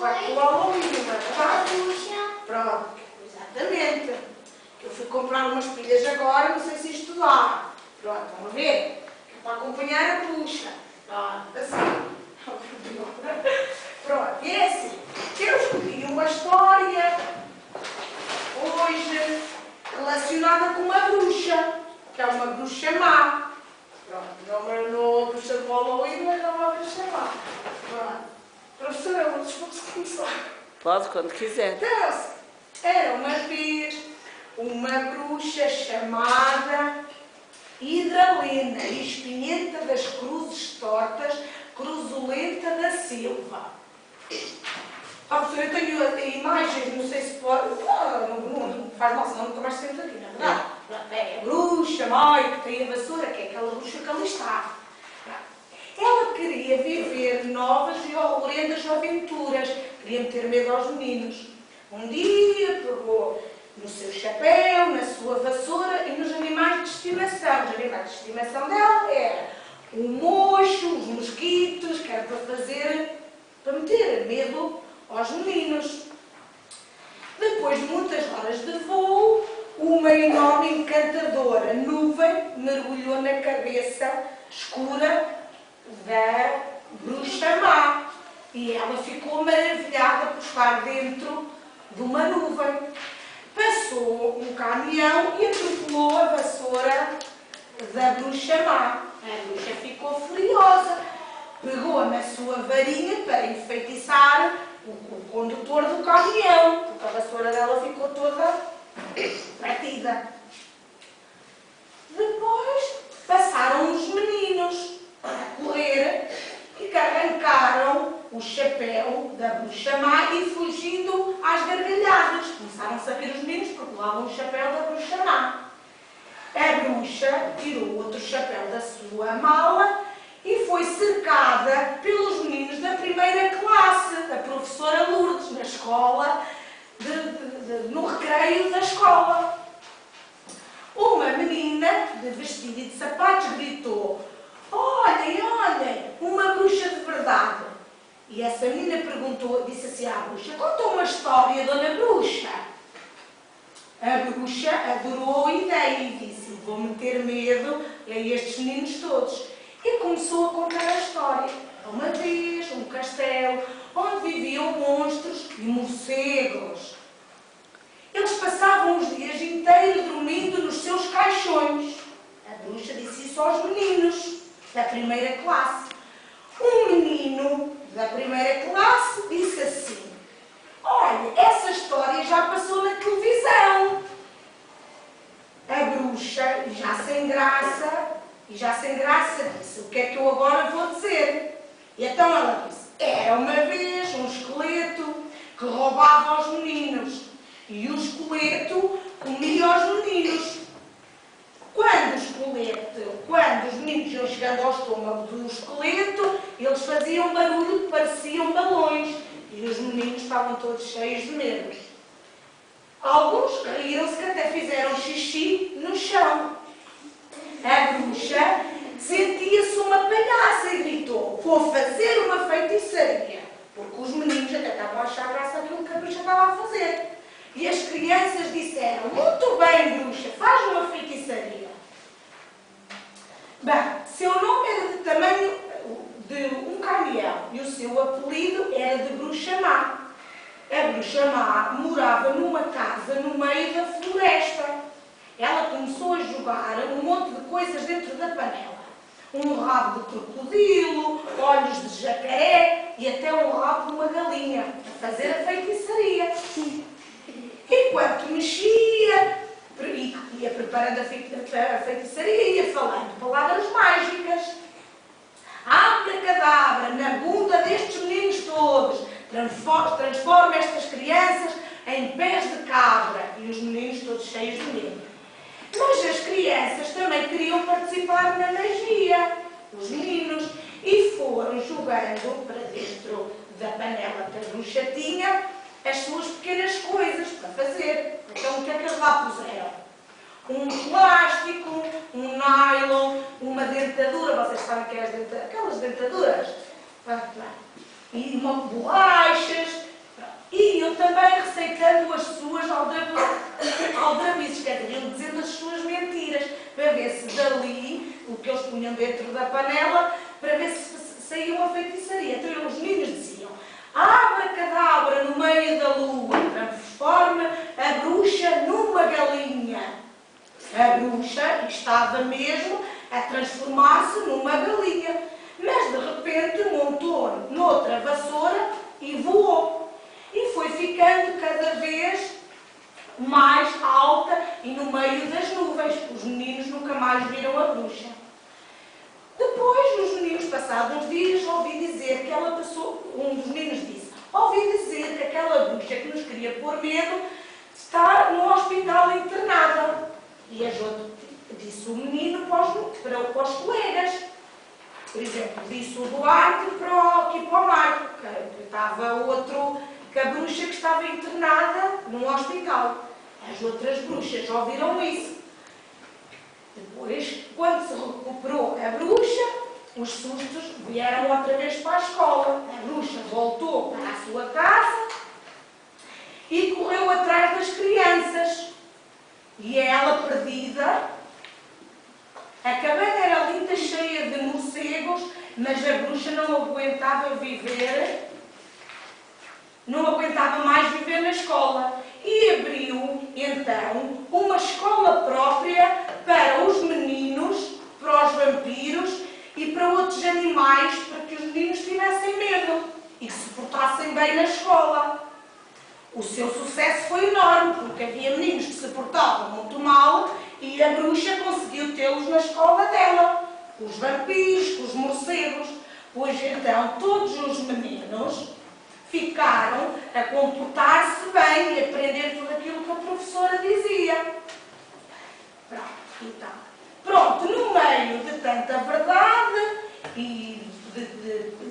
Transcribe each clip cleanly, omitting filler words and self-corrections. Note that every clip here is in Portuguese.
facto do Halloween, não é verdade? bruxa. Pronto, exatamente. Eu fui comprar umas pilhas agora, não sei se isto dá. Pronto, vamos ver. Para acompanhar a bruxa. Pronto, assim. Pronto, e é assim. Eu escolhi uma história hoje relacionada com uma bruxa, que é uma bruxa má. Pronto, não é uma bruxa do Halloween, mas é uma bruxa má. Pronto. Professora, eu vou começar. Pode, quando quiser. Então, era uma vez uma bruxa chamada Hidralena, espinhenta das cruzes tortas, cruzulenta da Silva. Professora, eu tenho imagens, não sei se pode. Não faz mal, senão nunca mais temos aqui, não é verdade? É a bruxa, mãe, que tem a vassoura, que é aquela bruxa que ali está. Ela queria viver novas e horrendas aventuras, queria meter medo aos meninos. Um dia pegou no seu chapéu, na sua vassoura e nos animais de estimação. Os animais de estimação dela era o mocho, os mosquitos, que era para meter medo aos meninos. Depois de muitas horas de voo, uma enorme encantadora nuvem mergulhou na cabeça escura da bruxa má. E ela ficou maravilhada por estar dentro de uma nuvem. Passou um caminhão e atropelou a vassoura da bruxa má. A bruxa ficou furiosa. Pegou na sua varinha para enfeitiçar o condutor do caminhão, porque a vassoura dela ficou toda partida. Depois passaram os meninos a correr e que arrancaram o chapéu da bruxa má e fugindo às gargalhadas. Começaram-se a rir os meninos porque levavam o chapéu da bruxa má. A bruxa tirou outro chapéu da sua mala e foi cercada pelos meninos da primeira classe, da professora Lourdes, na escola, no recreio da escola. Uma menina, de vestido e de sapatos, gritou: "Olhem, olhem, uma bruxa de verdade." E essa menina perguntou, disse assim à bruxa: "Conta uma história, dona bruxa." A bruxa adorou a ideia e disse: "Vou meter medo a estes meninos todos." E começou a contar a história. Uma vez, um castelo onde viviam monstros e morcegos. Eles passavam os dias inteiros dormindo nos seus caixões. A bruxa disse isso aos meninos da primeira classe. Um menino da primeira classe disse assim: "Olha, essa história já passou na televisão." A bruxa, já sem graça, disse: "O que é que eu agora vou dizer?" E então ela disse: "Era uma vez um esqueleto que roubava aos meninos e o esqueleto comia aos meninos. Quando os meninos iam chegando ao estômago do esqueleto, eles faziam barulho que pareciam balões e os meninos estavam todos cheios de medo. Alguns riram-se que até fizeram xixi no chão. A bruxa sentia-se uma palhaça e gritou: "Vou fazer uma feitiçaria." Porque os meninos até estavam a achar graça àquilo que a bruxa estava a fazer. E as crianças disseram: "Muito bem, bruxa, faz uma feitiçaria." Bem, seu nome era de tamanho de um caminhão e o seu apelido era de bruxa má. A bruxa má morava numa casa no meio da floresta. Ela começou a jogar um monte de coisas dentro da panela. Um rabo de crocodilo, olhos de jacaré e até um rabo de uma galinha, a fazer a feitiçaria. Enquanto mexia e ia preparando a feitiçaria, ia falando palavras mágicas. Abracadabra, na bunda destes meninos todos, transforma estas crianças em pés de cabra. E os meninos todos cheios de medo. Mas as crianças também queriam participar na magia, os meninos, e foram jogando para dentro da panela que a bruxa tinha as suas pequenas coisas para fazer. Então o que é que eles lá puseram? Um plástico, um nylon, uma dentadura, vocês sabem que é aquelas dentaduras? E uma bolachas, também receitando as suas aldrabices, quer dizer, dizendo as suas mentiras, para ver se dali, o que eles punham dentro da panela, para ver se saía uma feitiçaria. Então os meninos diziam: abracadabra no meio da lua, transforma a bruxa numa galinha. A bruxa estava mesmo a transformar-se numa galinha, mas de repente montou noutra vassoura e voou. E foi ficando cada vez mais alta e no meio das nuvens. Os meninos nunca mais viram a bruxa. Depois, os meninos, passados uns dias, ouvi dizer que ela passou. Um dos meninos disse: ouvi dizer que aquela bruxa que nos queria pôr medo está no hospital internada. E disse o menino para os colegas. Por exemplo, disse o Duarte para o Marco, que estava que a bruxa que estava internada num hospital. As outras bruxas ouviram isso. Depois, quando se recuperou a bruxa, os sustos vieram outra vez para a escola. A bruxa voltou para a sua casa e correu atrás das crianças. E ela, perdida, a cabana era linda, cheia de morcegos, mas a bruxa não aguentava mais viver na escola. E abriu, então, uma escola própria para os meninos, para os vampiros e para outros animais, para que os meninos tivessem medo e se portassem bem na escola. O seu sucesso foi enorme, porque havia meninos que se portavam muito mal e a bruxa conseguiu tê-los na escola dela, com os vampiros, com os morcegos. Pois então todos os meninos ficaram a comportar-se bem e aprender tudo aquilo que a professora dizia. Pronto, no meio de tanta verdade e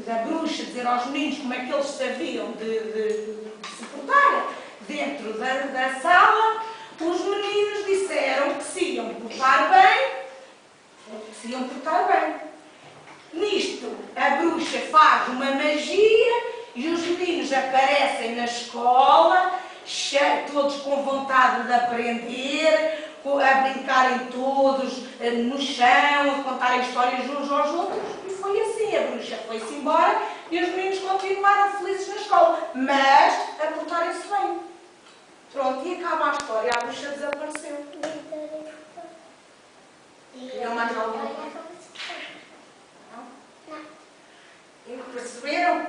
da bruxa dizer aos meninos como é que eles sabiam de se portar dentro da sala, os meninos disseram que se iam portar bem. Nisto, a bruxa faz uma magia e os meninos aparecem na escola, todos com vontade de aprender, a brincarem todos no chão, a contarem histórias uns aos outros. E foi assim, a bruxa foi-se embora e os meninos continuaram felizes na escola, mas a portarem-se bem. Pronto, e acaba a história, a bruxa desapareceu. Queriam mais alguma coisa? Não? Perceberam?